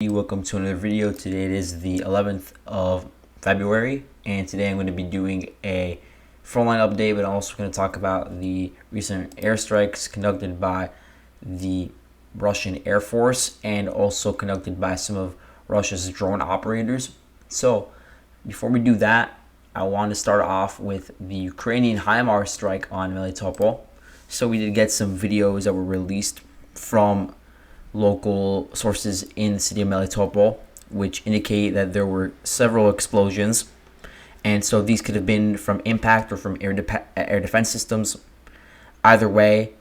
Welcome to another video. Today it is the 11th of February, and today I'm going to be doing a Frontline update, but I'm also going to talk about the recent airstrikes conducted by the Russian Air Force and also conducted by some of Russia's drone operators. So before we do that, I want to start off with the Ukrainian HIMARS strike on Melitopol. So we did get some videos that were released from local sources in the city of Melitopol, which indicate that there were several explosions, and so these could have been from impact or from air defense systems. Either way,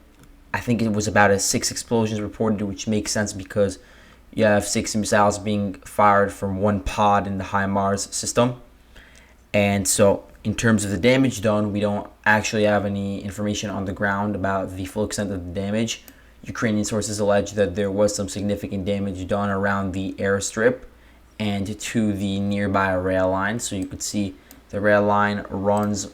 I think it was about 6 explosions reported, which makes sense because you have 6 missiles being fired from one pod in the HIMARS system. And so in terms of the damage done, we don't actually have any information on the ground about the full extent of the damage. Ukrainian sources allege that there was some significant damage done around the airstrip and to the nearby rail line. So you could see the rail line runs,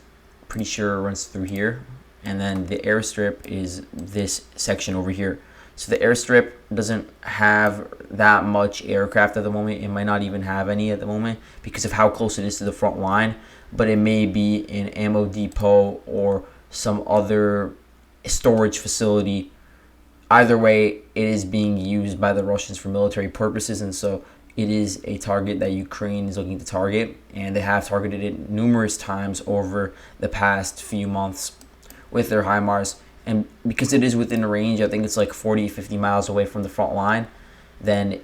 pretty sure runs through here, and then the airstrip is this section over here. So the airstrip doesn't have that much aircraft at the moment. It might not even have any at the moment because of how close it is to the front line, but it may be an ammo depot or some other storage facility. Either way, it is being used by the Russians for military purposes, and so it is a target that Ukraine is looking to target, and they have targeted it numerous times over the past few months with their HIMARS. And because it is within range, I think it's like 40-50 miles away from the front line, then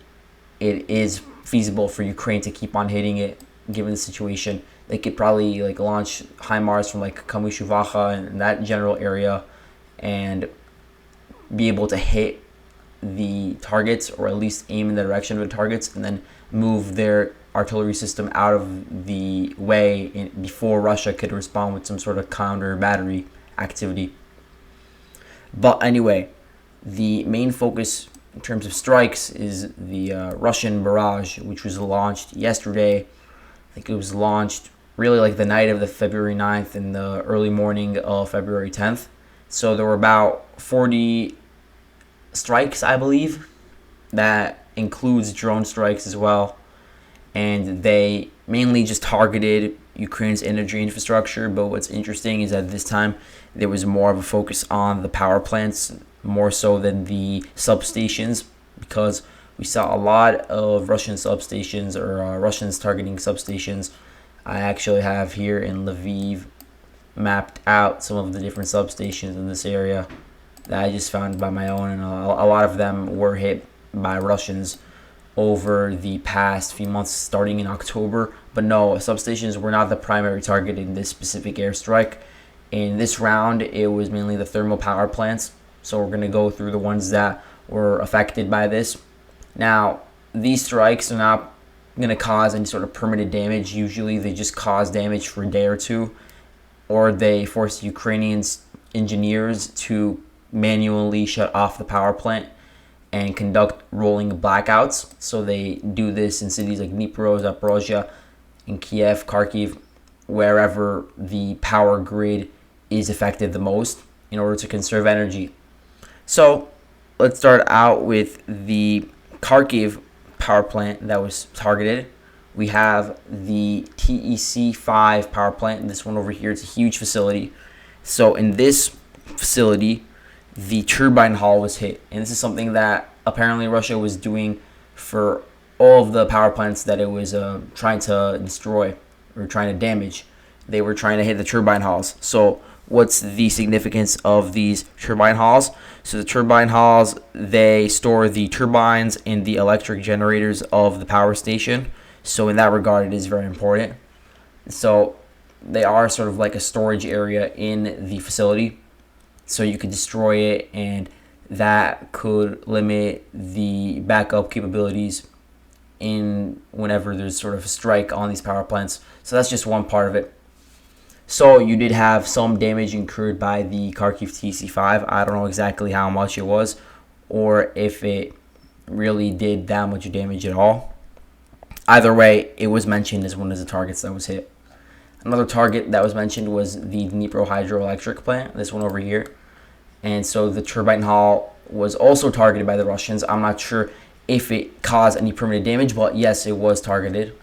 it is feasible for Ukraine to keep on hitting it given the situation. They could probably launch HIMARS from Kamyshuvacha and that general area and be able to hit the targets, or at least aim in the direction of the targets, and then move their artillery system out of the way before Russia could respond with some sort of counter battery activity. But anyway, the main focus in terms of strikes is the Russian barrage, which was launched yesterday. I think it was launched really the night of the February 9th and the early morning of February 10th. So there were about 40 strikes, I believe. That includes drone strikes as well. And they mainly just targeted Ukraine's energy infrastructure. But what's interesting is that this time there was more of a focus on the power plants, more so than the substations, because we saw a lot of Russian substations, or Russians targeting substations. I actually have here in Lviv mapped out some of the different substations in this area that I just found by my own, and a lot of them were hit by Russians over the past few months, starting in October. But no, substations were not the primary target in this specific airstrike. In this round, it was mainly the thermal power plants. So we're going to go through the ones that were affected by this. Now, these strikes are not going to cause any sort of permanent damage. Usually they just cause damage for a day or two, or they force Ukrainian engineers to manually shut off the power plant and conduct rolling blackouts. So they do this in cities like Dnipro, Zaporozhye, in Kiev, Kharkiv, wherever the power grid is affected the most, in order to conserve energy. So let's start out with the Kharkiv power plant that was targeted. We have the TEC-5 power plant. This one over here, it's a huge facility. So in this facility, the turbine hull was hit. And this is something that apparently Russia was doing for all of the power plants that it was trying to destroy or trying to damage. They were trying to hit the turbine hulls. So what's the significance of these turbine hulls? So the turbine hulls, they store the turbines and the electric generators of the power station. So in that regard, it is very important. So they are sort of like a storage area in the facility. So you could destroy it, and that could limit the backup capabilities in whenever there's sort of a strike on these power plants. So that's just one part of it. So you did have some damage incurred by the Kharkiv TC5. I don't know exactly how much it was, or if it really did that much damage at all. Either way, it was mentioned as one of the targets that was hit. Another target that was mentioned was the Dnipro hydroelectric plant, this one over here. And so the turbine hull was also targeted by the Russians. I'm not sure if it caused any permanent damage, but yes, it was targeted.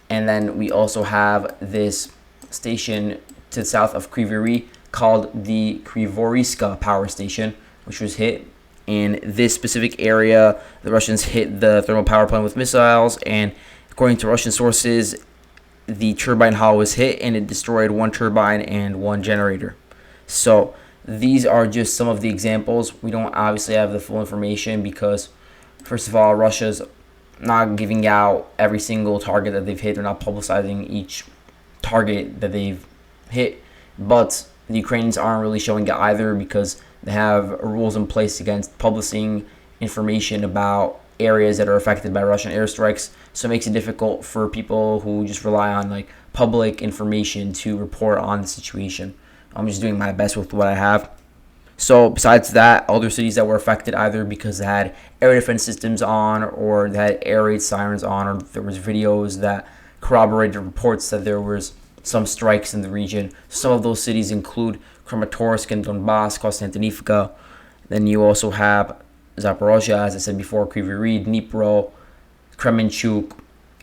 And then we also have this station to the south of Kryvyi called the Krivoriska power station, which was hit. In this specific area, the Russians hit the thermal power plant with missiles, and according to Russian sources, the turbine hull was hit and it destroyed one turbine and one generator. So these are just some of the examples. We don't obviously have the full information because, first of all, Russia's not giving out every single target that they've hit. They're not publicizing each target that they've hit. But the Ukrainians aren't really showing it either because they have rules in place against publishing information about areas that are affected by Russian airstrikes. So it makes it difficult for people who just rely on like public information to report on the situation. I'm just doing my best with what I have. So besides that, other cities that were affected either because they had air defense systems on, or they had air raid sirens on, or there was videos that corroborated reports that there was some strikes in the region. Some of those cities include Kramatorsk and Donbass, Konstantinivka. Then you also have Zaporozhye, as I said before, Kryvyi Rih, Dnipro, Kremenchuk,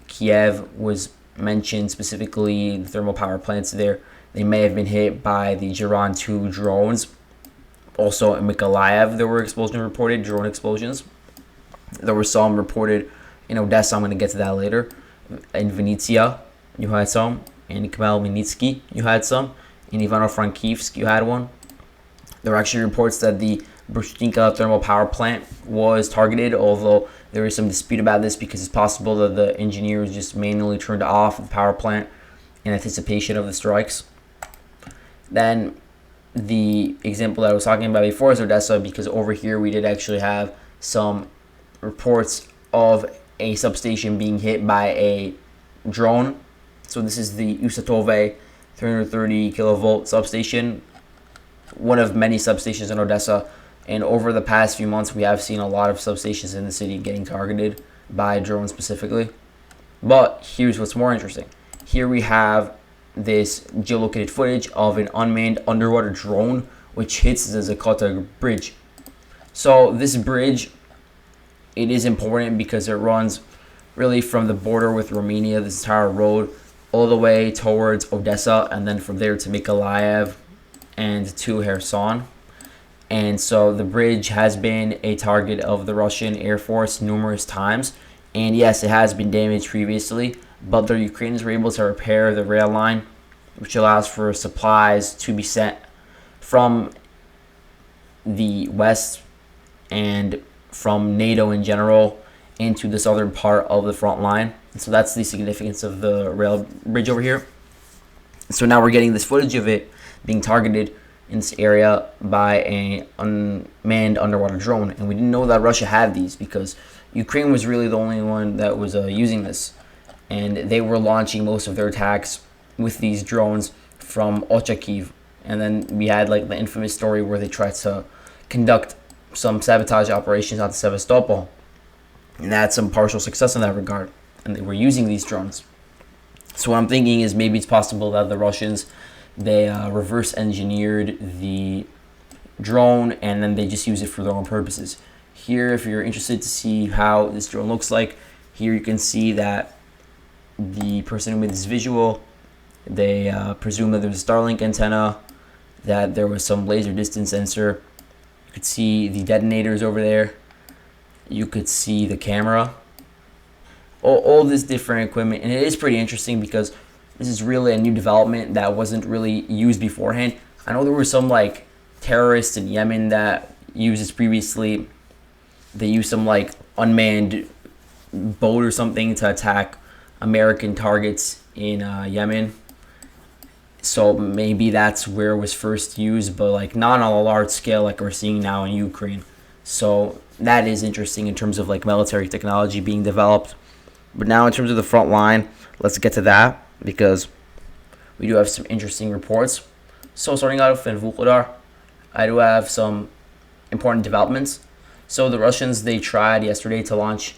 Kiev was mentioned specifically, the thermal power plants there. They may have been hit by the Jiran 2 drones. Also in Mykolaiv, there were explosions reported, drone explosions. There were some reported in Odessa. I'm going to get to that later. In Vinnytsia, you had some. In Khmelnytsky, you had some. In Ivano-Frankivsk, you had one. There were actually reports that the Brushtinka thermal power plant was targeted, although there is some dispute about this because it's possible that the engineers just manually turned off the power plant in anticipation of the strikes. Then the example that I was talking about before is Odessa, because over here we did actually have some reports of a substation being hit by a drone. So this is the Usatove 330 kilovolt substation, one of many substations in Odessa. And over the past few months, we have seen a lot of substations in the city getting targeted by drones specifically. But here's what's more interesting. Here we have this geolocated footage of an unmanned underwater drone which hits the Zakota bridge. So this bridge, it is important because it runs really from the border with Romania, this entire road, all the way towards Odessa, and then from there to Mykolaiv and to Kherson. And so the bridge has been a target of the Russian Air Force numerous times. And yes, it has been damaged previously, but the Ukrainians were able to repair the rail line, which allows for supplies to be sent from the west and from NATO in general into the southern part of the front line. And so that's the significance of the rail bridge over here. So now we're getting this footage of it being targeted in this area by an unmanned underwater drone. And we didn't know that Russia had these because Ukraine was really the only one that was using this. And they were launching most of their attacks with these drones from Ochakiv. And then we had like the infamous story where they tried to conduct some sabotage operations out of Sevastopol. And they had some partial success in that regard. And they were using these drones. So what I'm thinking is maybe it's possible that the Russians, they reverse engineered the drone and then they just use it for their own purposes. Here, if you're interested to see how this drone looks like, here you can see that the person who made this visual, they presume that there's a Starlink antenna, that there was some laser distance sensor. You could see the detonators over there. You could see the camera. All this different equipment. And it is pretty interesting because this is really a new development that wasn't really used beforehand. I know there were some like terrorists in Yemen that used this previously. They used some like unmanned boat or something to attack American targets in Yemen. So maybe that's where it was first used, but like not on a large scale like we're seeing now in Ukraine. So that is interesting in terms of like military technology being developed. But now in terms of the front line, let's get to that because we do have some interesting reports. So starting out in Vuhledar, I do have some important developments. So the Russians, they tried yesterday to launch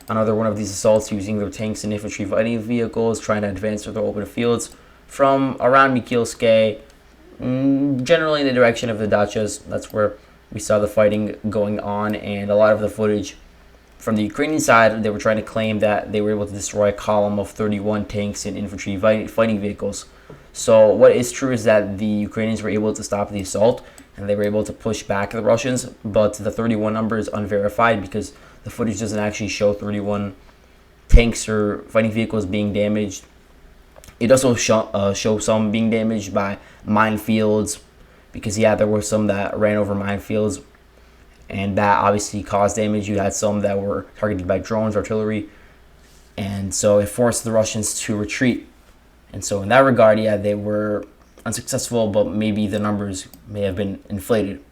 another one of these assaults using their tanks and infantry fighting vehicles, trying to advance through the open fields from around Mikilske, generally in the direction of the dachas. That's where we saw the fighting going on, and a lot of the footage from the Ukrainian side, they were trying to claim that they were able to destroy a column of 31 tanks and infantry fighting vehicles. So what is true is that the Ukrainians were able to stop the assault and they were able to push back the Russians, but the 31 number is unverified because the footage doesn't actually show 31 tanks or fighting vehicles being damaged. It also shows some being damaged by minefields because, there were some that ran over minefields and that obviously caused damage. You had some that were targeted by drones, artillery, and so it forced the Russians to retreat. And so in that regard, they were unsuccessful, but maybe the numbers may have been inflated.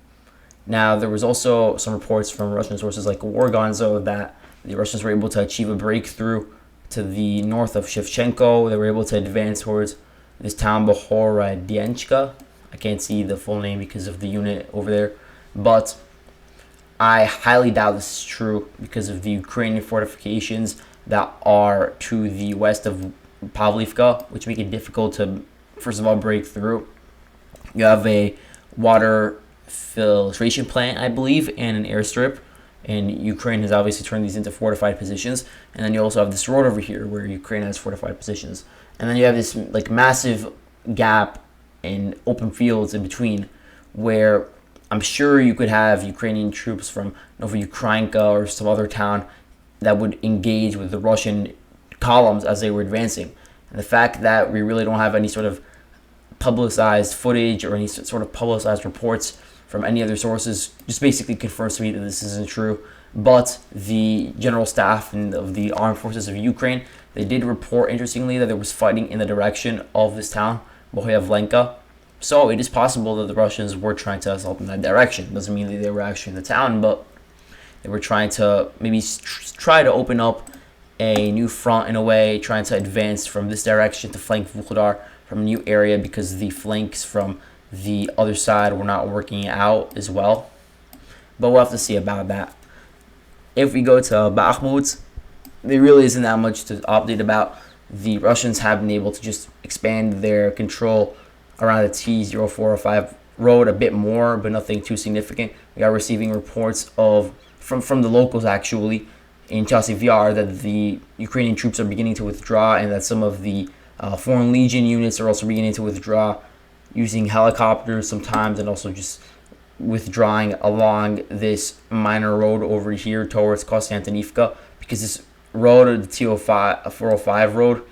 Now, there was also some reports from Russian sources like War Gonzo that the Russians were able to achieve a breakthrough to the north of Shevchenko. They were able to advance towards this town, Bohorodienchka. I can't see the full name because of the unit over there, but I highly doubt this is true because of the Ukrainian fortifications that are to the west of Pavlivka, which make it difficult to, first of all, break through. You have a water filtration plant, I believe, and an airstrip, and Ukraine has obviously turned these into fortified positions. And then you also have this road over here where Ukraine has fortified positions, and then you have this massive gap in open fields in between where I'm sure you could have Ukrainian troops from Novoukrainka or some other town that would engage with the Russian columns as they were advancing. And the fact that we really don't have any sort of publicized footage or any sort of publicized reports from any other sources just basically confirms to me that this isn't true. But the general staff and of the armed forces of Ukraine, they did report, interestingly, that there was fighting in the direction of this town, Bohuyavlenka. So it is possible that the Russians were trying to assault in that direction. Doesn't mean that they were actually in the town, but they were trying to maybe try to open up a new front in a way, trying to advance from this direction to flank Vuhledar from a new area because the flanks from the other side were not working out as well. But we'll have to see about that. If we go to Bakhmut, there really isn't that much to update about. The Russians have been able to just expand their control around the T-0405 road a bit more, but nothing too significant. We are receiving reports of from the locals actually in Chasiv Yar that the Ukrainian troops are beginning to withdraw and that some of the Foreign Legion units are also beginning to withdraw using helicopters sometimes, and also just withdrawing along this minor road over here towards Konstantinivka, because this road, the T-405 road,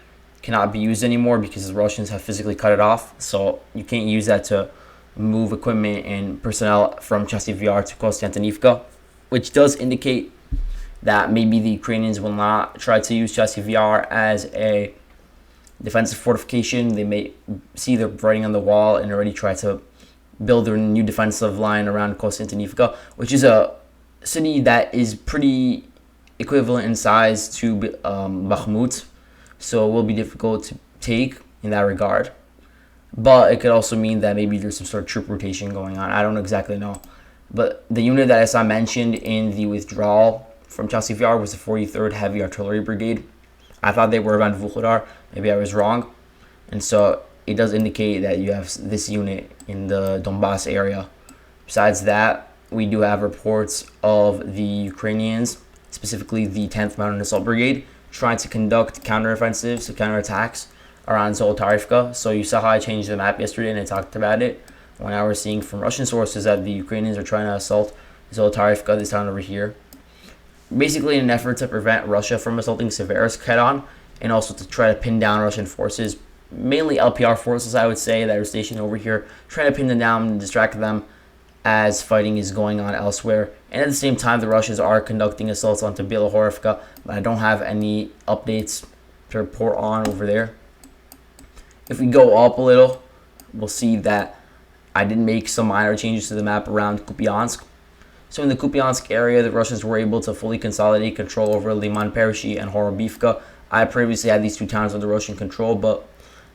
cannot be used anymore because the Russians have physically cut it off. So you can't use that to move equipment and personnel from Chasiv Yar to Konstantinivka, which does indicate that maybe the Ukrainians will not try to use Chasiv Yar as a defensive fortification. They may see the writing on the wall and already try to build their new defensive line around Konstantinivka, which is a city that is pretty equivalent in size to Bakhmut. So it will be difficult to take in that regard. But it could also mean that maybe there's some sort of troop rotation going on. I don't exactly know. But the unit that I saw mentioned in the withdrawal from Chasiv Yar was the 43rd Heavy Artillery Brigade. I thought they were around Vuhledar. Maybe I was wrong. And so it does indicate that you have this unit in the Donbass area. Besides that, we do have reports of the Ukrainians, specifically the 10th Mountain Assault Brigade, trying to conduct counteroffensives, so counterattacks around Zolotarivka. So you saw how I changed the map yesterday and I talked about it. When I was seeing from Russian sources that the Ukrainians are trying to assault Zolotarivka, this town over here, basically in an effort to prevent Russia from assaulting Seversk head-on, and also to try to pin down Russian forces, mainly LPR forces, I would say, that are stationed over here, trying to pin them down and distract them as fighting is going on elsewhere. And at the same time, the Russians are conducting assaults onto Bilohorivka, but I don't have any updates to report on over there. If we go up a little, we'll see that I did make some minor changes to the map around Kupiansk. So in the Kupiansk area, the Russians were able to fully consolidate control over Liman Pershi and Horobivka. I previously had these two towns under Russian control, but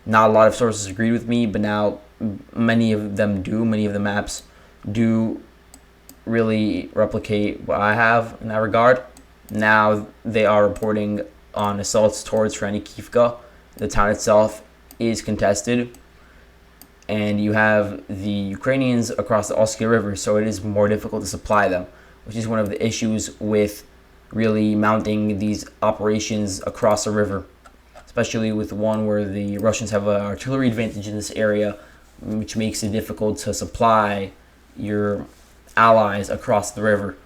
not a lot of sources agreed with me, but now many of them do. Many of the maps do really replicate what I have in that regard. Now they are reporting on assaults towards Synkivka. The town itself is contested, and you have the Ukrainians across the Oskil River, so it is more difficult to supply them, which is one of the issues with really mounting these operations across the river, especially with one where the Russians have an artillery advantage in this area, which makes it difficult to supply your allies across the river.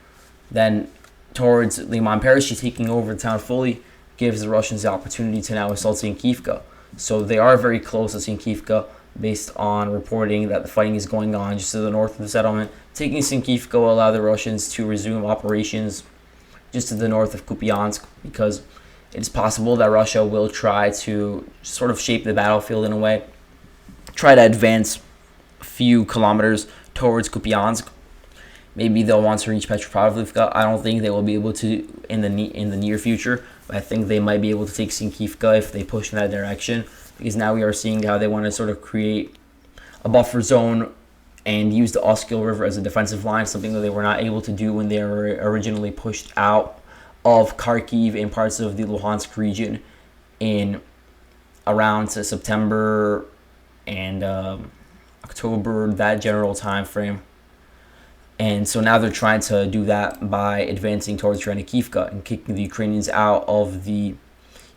Then towards Liman Perishi taking over the town fully gives the Russians the opportunity to now assault Synkivka. So they are very close to Synkivka based on reporting that the fighting is going on just to the north of the settlement. Taking Synkivka will allow the Russians to resume operations just to the north of Kupiansk, because it's possible that Russia will try to sort of shape the battlefield in a way, try to advance a few kilometers towards Kupiansk. Maybe they'll want to reach Petropavlovka. I don't think they will be able to in the near future, but I think they might be able to take Synkivka if they push in that direction, because now we are seeing how they want to sort of create a buffer zone and use the Oskil River as a defensive line, something that they were not able to do when they were originally pushed out of Kharkiv and parts of the Luhansk region in around September and October, that general time frame. And so now they're trying to do that by advancing towards Synkivka and kicking the Ukrainians out of the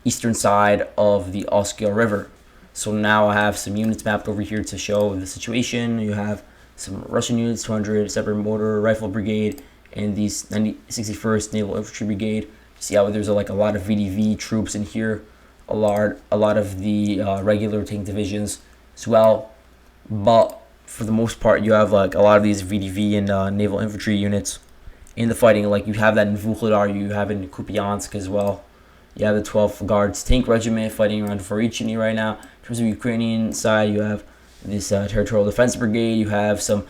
eastern side of the Oskil River. So now I have some units mapped over here to show the situation. You have some Russian units, 200 Separate Motor Rifle Brigade, and the 61st Naval Infantry Brigade. You see how there's like a lot of VDV troops in here, a lot of the regular tank divisions as well. But for the most part, you have like a lot of these VDV and naval infantry units in the fighting. Like you have that in Vuhledar, you have it in Kupiansk as well. You have the 12th Guards Tank Regiment fighting around Vorichny right now. In terms of Ukrainian side, you have this Territorial Defense Brigade. You have some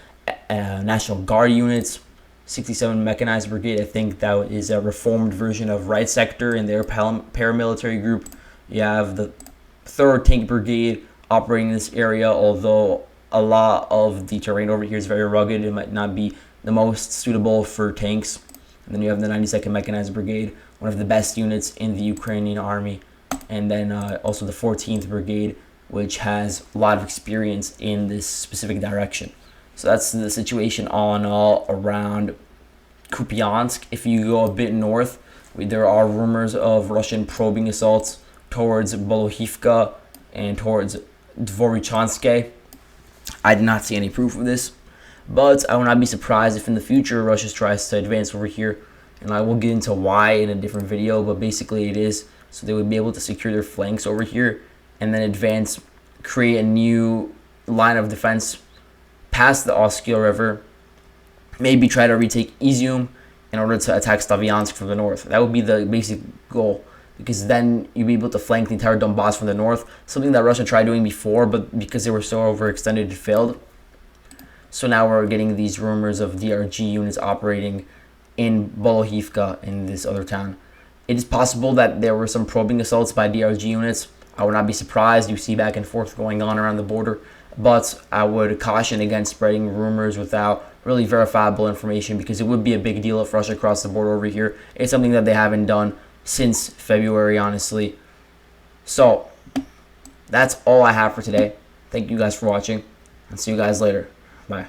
National Guard units, 67 Mechanized Brigade. I think that is a reformed version of Right Sector in their paramilitary group. You have the 3rd Tank Brigade operating in this area, although a lot of the terrain over here is very rugged. It might not be the most suitable for tanks. And then you have the 92nd Mechanized Brigade, one of the best units in the Ukrainian army. And then also the 14th Brigade, which has a lot of experience in this specific direction. So that's the situation all in all around Kupiansk. If you go a bit north, there are rumors of Russian probing assaults towards Bolohivka and towards Dvorichanske. I did not see any proof of this, but I would not be surprised if in the future Russia tries to advance over here, and I will get into why in a different video, but basically it is so they would be able to secure their flanks over here and then advance, create a new line of defense past the Oskil River, maybe try to retake Izium in order to attack Slaviansk from the north. That would be the basic goal, because then you'd be able to flank the entire Donbass from the north, something that Russia tried doing before, but because they were so overextended, it failed. So now we're getting these rumors of DRG units operating in Bolohivka, in this other town. It is possible that there were some probing assaults by DRG units. I would not be surprised. You see back and forth going on around the border, but I would caution against spreading rumors without really verifiable information, because it would be a big deal if Russia crossed the border over here. It's something that they haven't done since February, honestly. So that's all I have for today. Thank you guys for watching, and see you guys later. Bye.